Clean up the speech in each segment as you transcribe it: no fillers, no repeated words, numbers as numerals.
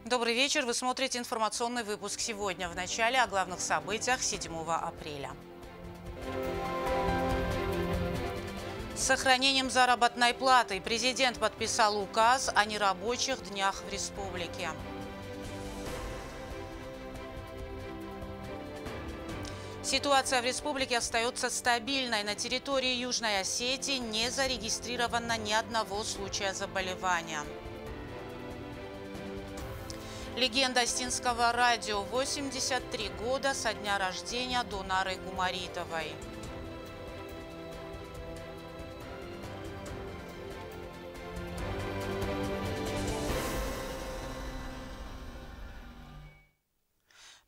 Добрый вечер. Вы смотрите информационный выпуск сегодня. В начале о главных событиях 7 апреля. С сохранением заработной платы президент подписал указ о нерабочих днях в республике. Ситуация в республике остается стабильной. На территории Южной Осетии не зарегистрировано ни одного случая заболевания. Легенда Остинского радио. 83 года со дня рождения Донары Гумаритовой.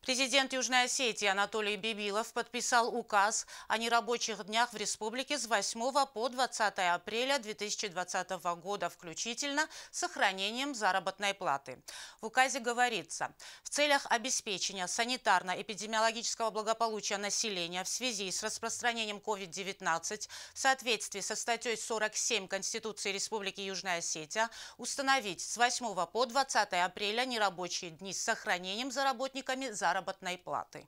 Президент Южной Осетии Анатолий Бибилов подписал указ о нерабочих днях в республике с 8 по 20 апреля 2020 года включительно с сохранением заработной платы. В указе говорится, в целях обеспечения санитарно-эпидемиологического благополучия населения в связи с распространением COVID-19 в соответствии со статьей 47 Конституции Республики Южная Осетия установить с 8 по 20 апреля нерабочие дни с сохранением за работниками заработной платы.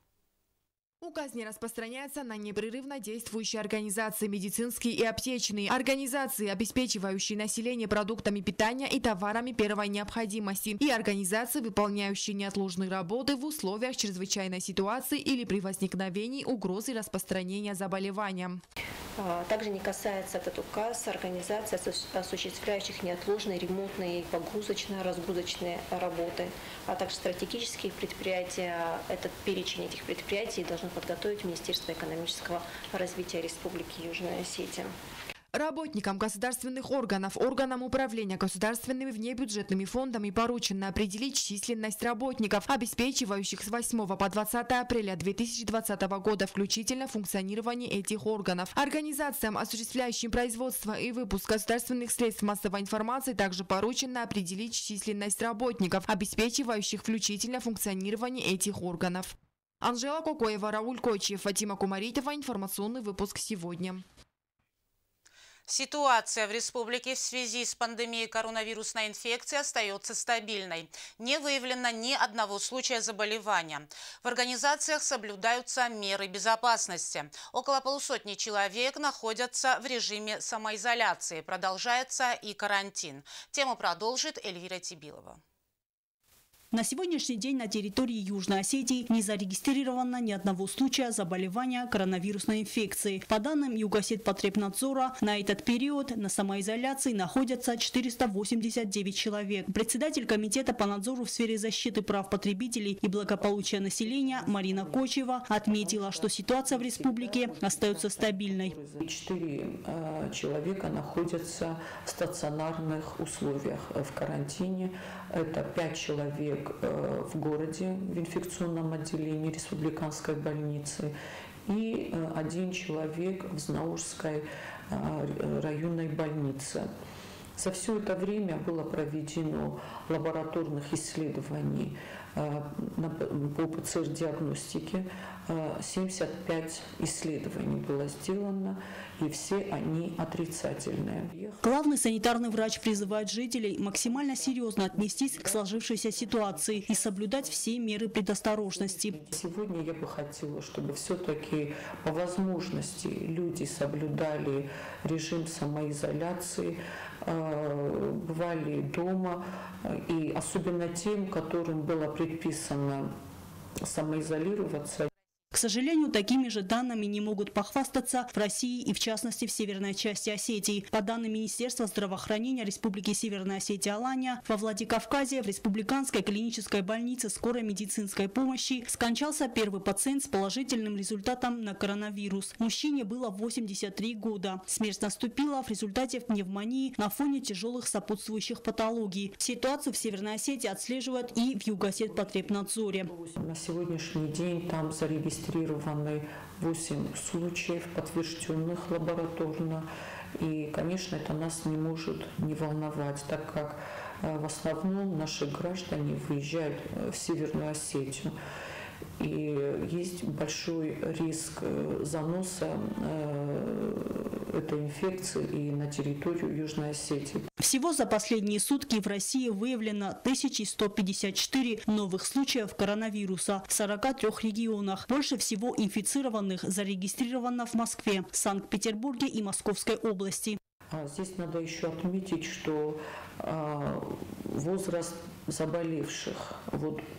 Указ не распространяется на непрерывно действующие организации медицинские и аптечные, организации, обеспечивающие население продуктами питания и товарами первой необходимости, и организации, выполняющие неотложные работы в условиях чрезвычайной ситуации или при возникновении угрозы распространения заболевания. Также не касается этот указ организаций, осуществляющих неотложные ремонтные, погрузочные, разгрузочные работы, а также стратегические предприятия. Этот перечень этих предприятий должно подготовить Министерство экономического развития Республики Южная Осетия. Работникам государственных органов, органам управления государственными внебюджетными фондами поручено определить численность работников, обеспечивающих с 8 по 20 апреля 2020 года включительно функционирование этих органов. Организациям, осуществляющим производство и выпуск государственных средств массовой информации, также поручено определить численность работников, обеспечивающих включительно функционирование этих органов. Анжела Кокоева, Рауль Кочиев, Фатима Кумаритова. Информационный выпуск сегодня. Ситуация в республике в связи с пандемией коронавирусной инфекции остается стабильной. Не выявлено ни одного случая заболевания. В организациях соблюдаются меры безопасности. Около полусотни человек находятся в режиме самоизоляции. Продолжается и карантин. Тему продолжит Эльвира Тибилова. На сегодняшний день на территории Южной Осетии не зарегистрировано ни одного случая заболевания коронавирусной инфекцией. По данным Югосетпотребнадзора, на этот период на самоизоляции находятся 489 человек. Председатель комитета по надзору в сфере защиты прав потребителей и благополучия населения Марина Кочева отметила, что ситуация в республике остается стабильной. 4 человека находятся в стационарных условиях в карантине. Это 5 человек в городе, в инфекционном отделении республиканской больницы, и 1 человек в Знаурской районной больнице. За все это время было проведено лабораторных исследований по ПЦР-диагностике. 75 исследований было сделано, и все они отрицательные. Главный санитарный врач призывает жителей максимально серьезно отнестись к сложившейся ситуации и соблюдать все меры предосторожности. Сегодня я бы хотела, чтобы все-таки по возможности люди соблюдали режим самоизоляции, бывали дома, и особенно тем, которым было предписано самоизолироваться. К сожалению, такими же данными не могут похвастаться в России и, в частности, в северной части Осетии. По данным Министерства здравоохранения Республики Северная Осетия Алания, во Владикавказе в Республиканской клинической больнице скорой медицинской помощи скончался первый пациент с положительным результатом на коронавирус. Мужчине было 83 года. Смерть наступила в результате пневмонии на фоне тяжелых сопутствующих патологий. Ситуацию в Северной Осетии отслеживают и в Югосетпотребнадзоре. На сегодняшний день там зарегистрированы 8 случаев, подтвержденных лабораторно. И, конечно, это нас не может не волновать, так как в основном наши граждане выезжают в Северную Осетию. и есть большой риск заноса этой инфекции и на территорию Южной Осетии. Всего за последние сутки в России выявлено 1154 новых случаев коронавируса в 43 регионах. Больше всего инфицированных зарегистрировано в Москве, Санкт-Петербурге и Московской области. Здесь надо еще отметить, что возраст заболевших,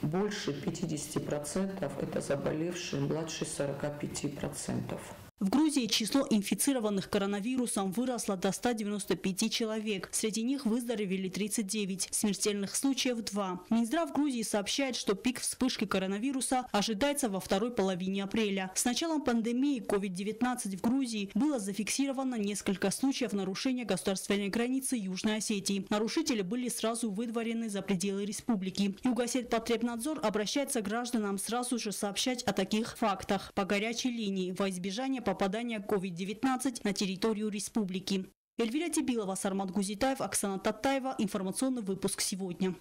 больше 50% это заболевшие младше 45%. В Грузии число инфицированных коронавирусом выросло до 195 человек. Среди них выздоровели 39, смертельных случаев 2. Минздрав Грузии сообщает, что пик вспышки коронавируса ожидается во второй половине апреля. С началом пандемии COVID-19 в Грузии было зафиксировано несколько случаев нарушения государственной границы Южной Осетии. Нарушители были сразу выдворены за пределы республики. Югосетпотребнадзор обращается к гражданам сразу же сообщать о таких фактах по горячей линии во избежание попадания COVID-19 на территорию республики. Эльвира Тибилова, Сармат Гузитаев, Оксана Татаева. Информационный выпуск сегодня.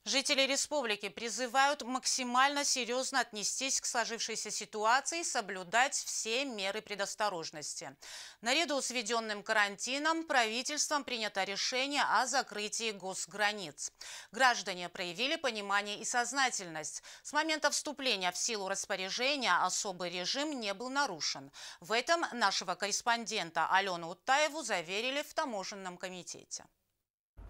Жители республики призывают максимально серьезно отнестись к сложившейся ситуации и соблюдать все меры предосторожности. Наряду с введенным карантином правительством принято решение о закрытии госграниц. Граждане проявили понимание и сознательность. С момента вступления в силу распоряжения особый режим не был нарушен. В этом нашего корреспондента Алену Уттаеву заверили в таможенном комитете.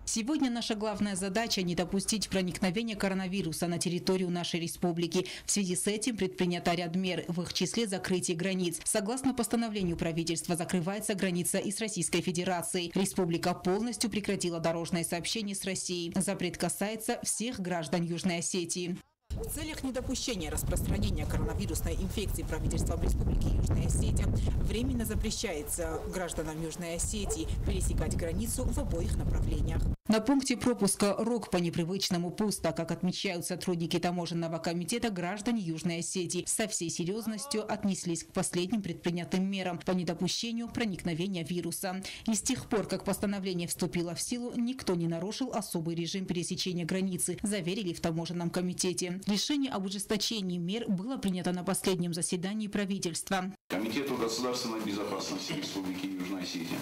Сегодня наша главная задача – не допустить проникновения коронавируса на территорию нашей республики. В связи с этим предпринято ряд мер, в их числе закрытие границ. Согласно постановлению правительства, закрывается граница и с Российской Федерацией. Республика полностью прекратила дорожное сообщение с Россией. Запрет касается всех граждан Южной Осетии. В целях недопущения распространения коронавирусной инфекции правительством Республики Южная Осетия временно запрещается гражданам Южной Осетии пересекать границу в обоих направлениях. На пункте пропуска РОК по непривычному пусто, как отмечают сотрудники таможенного комитета, граждане Южной Осетии со всей серьезностью отнеслись к последним предпринятым мерам по недопущению проникновения вируса. И с тех пор, как постановление вступило в силу, никто не нарушил особый режим пересечения границы, заверили в таможенном комитете. Решение об ужесточении мер было принято на последнем заседании правительства. Комитету государственной безопасности Республики Южная Осетия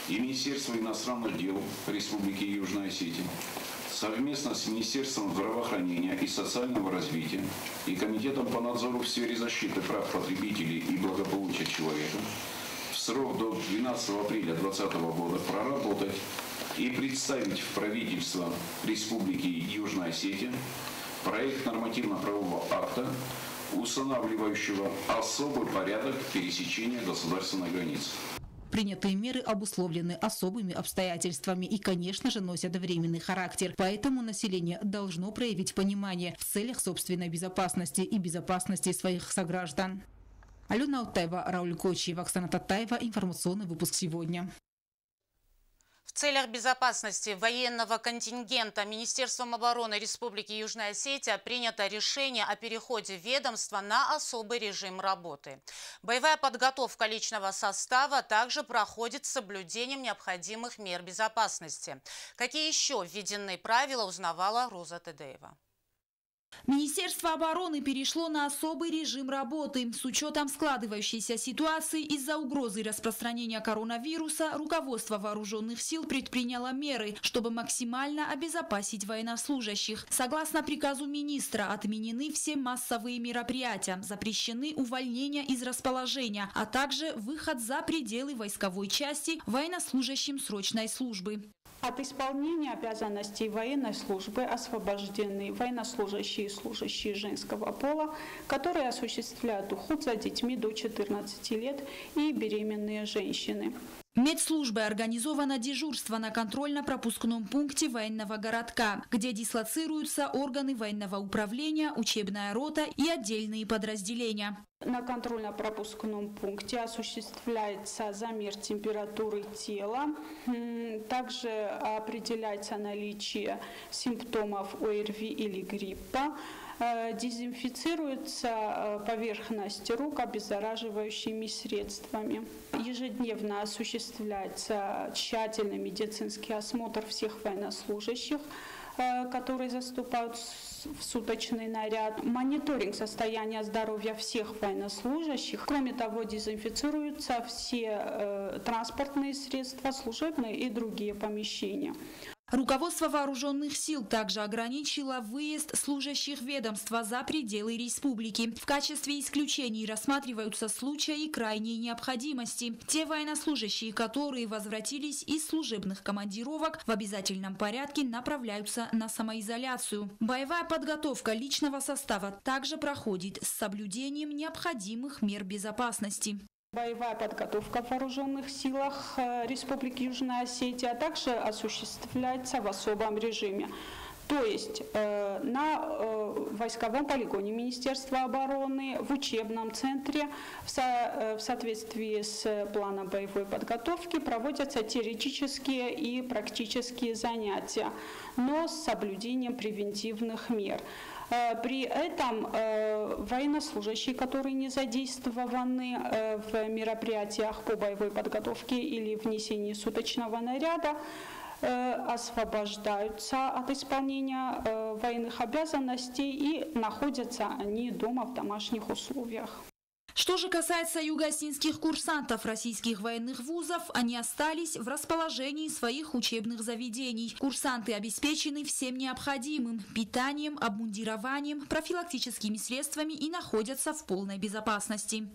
и Министерство иностранных дел Республики Южная Осетия совместно с Министерством здравоохранения и социального развития и Комитетом по надзору в сфере защиты прав потребителей и благополучия человека в срок до 12 апреля 2020 года проработать и представить в правительство Республики Южная Осетия проект нормативно-правового акта, устанавливающего особый порядок пересечения государственной границы. Принятые меры обусловлены особыми обстоятельствами и, конечно же, носят временный характер. Поэтому население должно проявить понимание в целях собственной безопасности и безопасности своих сограждан. Алена Уттаева, Рауль Кочиев, Оксана Татаева. Информационный выпуск сегодня. В целях безопасности военного контингента Министерством обороны Республики Южная Осетия принято решение о переходе ведомства на особый режим работы. Боевая подготовка личного состава также проходит с соблюдением необходимых мер безопасности. Какие еще введены правила, узнавала Роза Тедеева. Министерство обороны перешло на особый режим работы. С учетом складывающейся ситуации из-за угрозы распространения коронавируса, руководство вооруженных сил предприняло меры, чтобы максимально обезопасить военнослужащих. Согласно приказу министра, отменены все массовые мероприятия, запрещены увольнения из расположения, а также выход за пределы войсковой части военнослужащим срочной службы. От исполнения обязанностей военной службы освобождены военнослужащие и служащие женского пола, которые осуществляют уход за детьми до 14 лет и беременные женщины. Медслужбой организовано дежурство на контрольно-пропускном пункте военного городка, где дислоцируются органы военного управления, учебная рота и отдельные подразделения. На контрольно-пропускном пункте осуществляется замер температуры тела, также определяется наличие симптомов ОРВИ или гриппа, дезинфицируется поверхность рук обеззараживающими средствами. Ежедневно осуществляется тщательный медицинский осмотр всех военнослужащих, которые заступают в суточный наряд, мониторинг состояния здоровья всех военнослужащих. Кроме того, дезинфицируются все транспортные средства, служебные и другие помещения. Руководство вооруженных сил также ограничило выезд служащих ведомства за пределы республики. В качестве исключений рассматриваются случаи крайней необходимости. Те военнослужащие, которые возвратились из служебных командировок, в обязательном порядке направляются на самоизоляцию. Боевая подготовка личного состава также проходит с соблюдением необходимых мер безопасности. Боевая подготовка в вооруженных силах Республики Южная Осетия также осуществляется в особом режиме. То есть на войсковом полигоне Министерства обороны, в учебном центре в соответствии с планом боевой подготовки проводятся теоретические и практические занятия, но с соблюдением превентивных мер. При этом военнослужащие, которые не задействованы в мероприятиях по боевой подготовке или внесении суточного наряда, освобождаются от исполнения военных обязанностей и находятся они дома в домашних условиях. Что же касается юго-осетинских курсантов российских военных вузов, они остались в расположении своих учебных заведений. Курсанты обеспечены всем необходимым – питанием, обмундированием, профилактическими средствами и находятся в полной безопасности.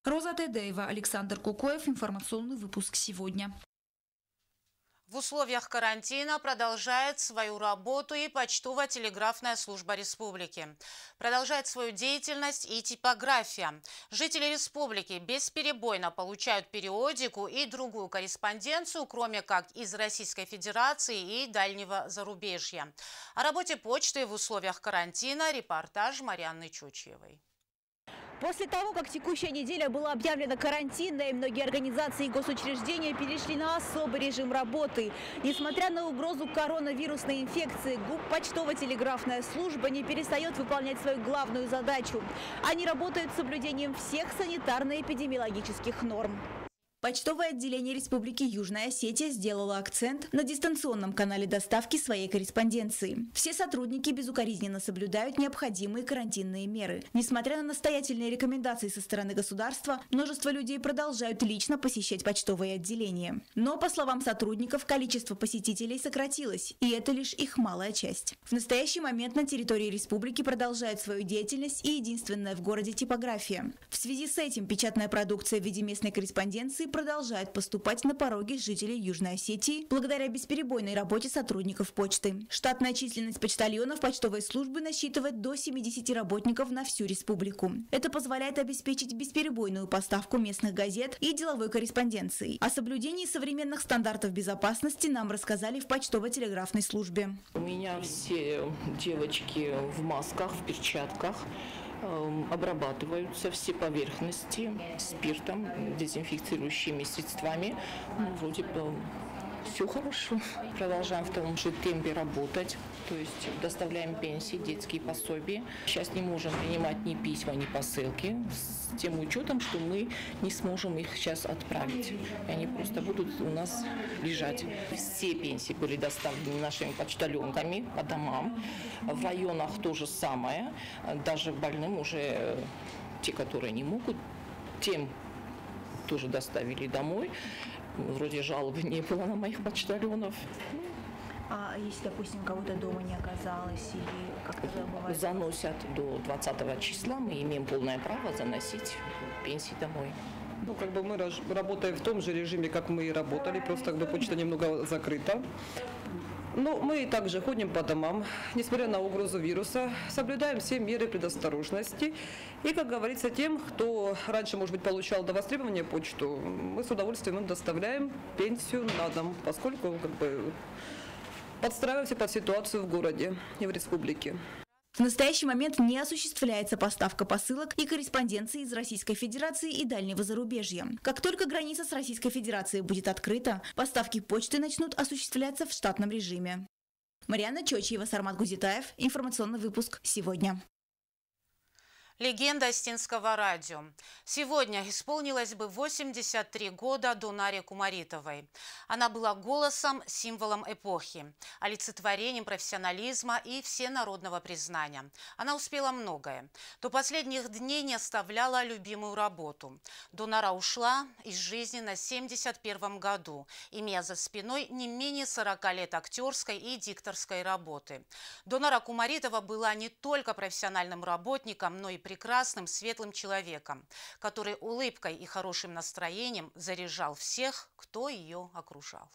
Роза Тедеева, Александр Кукоев. Информационный выпуск сегодня. В условиях карантина продолжает свою работу и почтово-телеграфная служба республики. Продолжает свою деятельность и типография. Жители республики бесперебойно получают периодику и другую корреспонденцию, кроме как из Российской Федерации и дальнего зарубежья. О работе почты в условиях карантина репортаж Марианны Чучьевой. После того, как текущая неделя была объявлена карантинной, многие организации и госучреждения перешли на особый режим работы. Несмотря на угрозу коронавирусной инфекции, ГУП «Почтово-телеграфная служба» не перестает выполнять свою главную задачу. Они работают с соблюдением всех санитарно-эпидемиологических норм. Почтовое отделение Республики Южная Осетия сделало акцент на дистанционном канале доставки своей корреспонденции. Все сотрудники безукоризненно соблюдают необходимые карантинные меры. Несмотря на настоятельные рекомендации со стороны государства, множество людей продолжают лично посещать почтовые отделения. Но, по словам сотрудников, количество посетителей сократилось, и это лишь их малая часть. В настоящий момент на территории республики продолжает свою деятельность и единственная в городе типография. В связи с этим печатная продукция в виде местной корреспонденции продолжает поступать на пороги жителей Южной Осетии благодаря бесперебойной работе сотрудников почты. Штатная численность почтальонов почтовой службы насчитывает до 70 работников на всю республику. Это позволяет обеспечить бесперебойную поставку местных газет и деловой корреспонденции. О соблюдении современных стандартов безопасности нам рассказали в почтово-телеграфной службе. У меня все девочки в масках, в перчатках. Обрабатываются все поверхности спиртом, дезинфицирующими средствами. Вроде бы все хорошо. Продолжаем в том же темпе работать, то есть доставляем пенсии, детские пособия. Сейчас не можем принимать ни письма, ни посылки с тем учетом, что мы не сможем их сейчас отправить. И они просто будут у нас лежать. Все пенсии были доставлены нашими почтальонками по домам. В районах то же самое. Даже больным уже те, которые не могут, тем тоже доставили домой. Вроде жалобы не было на моих почтальонов. А если, допустим, кого-то дома не оказалось или как-то бывает? Заносят до 20 числа. Мы имеем полное право заносить пенсии домой. Ну, как бы мы работаем в том же режиме, как мы и работали, просто как бы почта немного закрыта. Но мы также ходим по домам, несмотря на угрозу вируса, соблюдаем все меры предосторожности. И, как говорится, тем, кто раньше, может быть, получал до востребования почту, мы с удовольствием им доставляем пенсию на дом, поскольку как бы подстраиваемся под ситуацию в городе и в республике. В настоящий момент не осуществляется поставка посылок и корреспонденции из Российской Федерации и дальнего зарубежья. Как только граница с Российской Федерацией будет открыта, поставки почты начнут осуществляться в штатном режиме. Марианна Чучьева, Сармат Гузитаев. Информационный выпуск сегодня. Легенда Остинского радио. Сегодня исполнилось бы 83 года Донаре Кумаритовой. Она была голосом, символом эпохи, олицетворением профессионализма и всенародного признания. Она успела многое. До последних дней не оставляла любимую работу. Донара ушла из жизни на 71-м году, имея за спиной не менее 40 лет актерской и дикторской работы. Донара Кумаритова была не только профессиональным работником, но и прекрасным, светлым человеком, который улыбкой и хорошим настроением заряжал всех, кто ее окружал.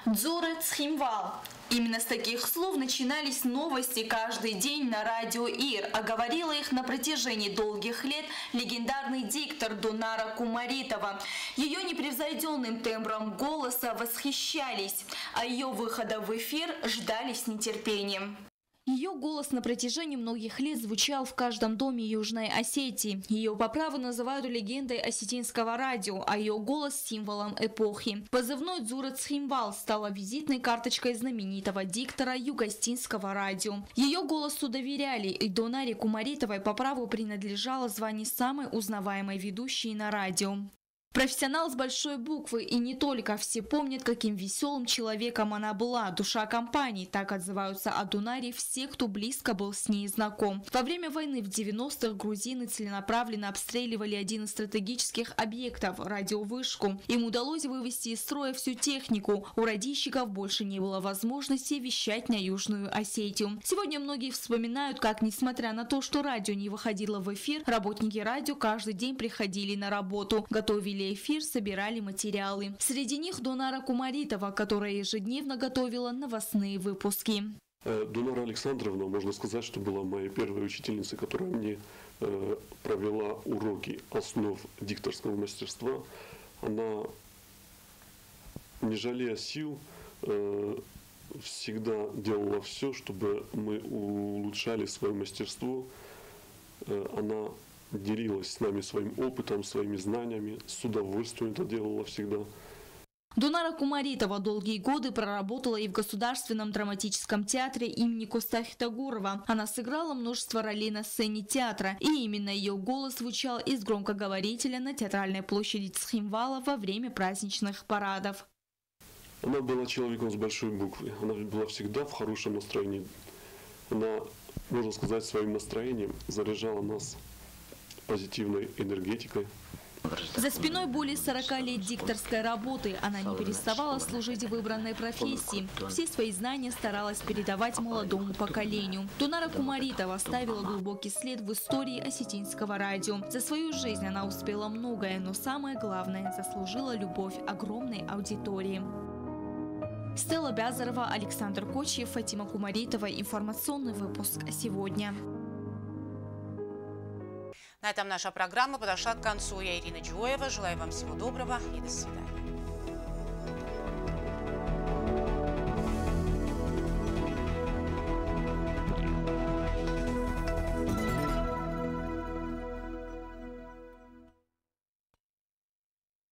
Дзуре Цхимвал. Именно с таких слов начинались новости каждый день на радио ИР, а говорила их на протяжении долгих лет легендарный диктор Донара Кумаритова. Ее непревзойденным тембром голоса восхищались, а ее выхода в эфир ждали с нетерпением. Ее голос на протяжении многих лет звучал в каждом доме Южной Осетии. Ее по праву называют легендой осетинского радио, а ее голос – символом эпохи. Позывной Дзуре Цхимвал стала визитной карточкой знаменитого диктора юго-остинского радио. Ее голосу доверяли, и Донаре Кумаритовой по праву принадлежало звание самой узнаваемой ведущей на радио. Профессионал с большой буквы, и не только. Все помнят, каким веселым человеком она была. Душа компании. Так отзываются о Донаре все, кто близко был с ней знаком. Во время войны в 90-х грузины целенаправленно обстреливали один из стратегических объектов – радиовышку. Им удалось вывести из строя всю технику. У радищиков больше не было возможности вещать на Южную Осетию. Сегодня многие вспоминают, как, несмотря на то, что радио не выходило в эфир, работники радио каждый день приходили на работу, готовили эфир, собирали материалы. Среди них Донара Кумаритова, которая ежедневно готовила новостные выпуски. Донара Александровна, можно сказать, что была моей первой учительницей, которая мне провела уроки основ дикторского мастерства. Она, не жалея сил, всегда делала все, чтобы мы улучшали свое мастерство. Она делилась с нами своим опытом, своими знаниями, с удовольствием это делала всегда. Донара Кумаритова долгие годы проработала и в Государственном драматическом театре имени Костафи Тагурова. Она сыграла множество ролей на сцене театра, и именно ее голос звучал из громкоговорителя на театральной площади Цхимвала во время праздничных парадов. Она была человеком с большой буквы. Она была всегда в хорошем настроении. Она, можно сказать, своим настроением заряжала нас позитивной энергетикой. За спиной более 40 лет дикторской работы. Она не переставала служить выбранной профессии. Все свои знания старалась передавать молодому поколению. Донара Кумаритова оставила глубокий след в истории осетинского радио. За свою жизнь она успела многое, но самое главное – заслужила любовь огромной аудитории. Стелла Бязарова, Александр Кочьев, Фатима Кумаритова. Информационный выпуск сегодня. На этом наша программа подошла к концу. Я Ирина Джуева. Желаю вам всего доброго и до свидания.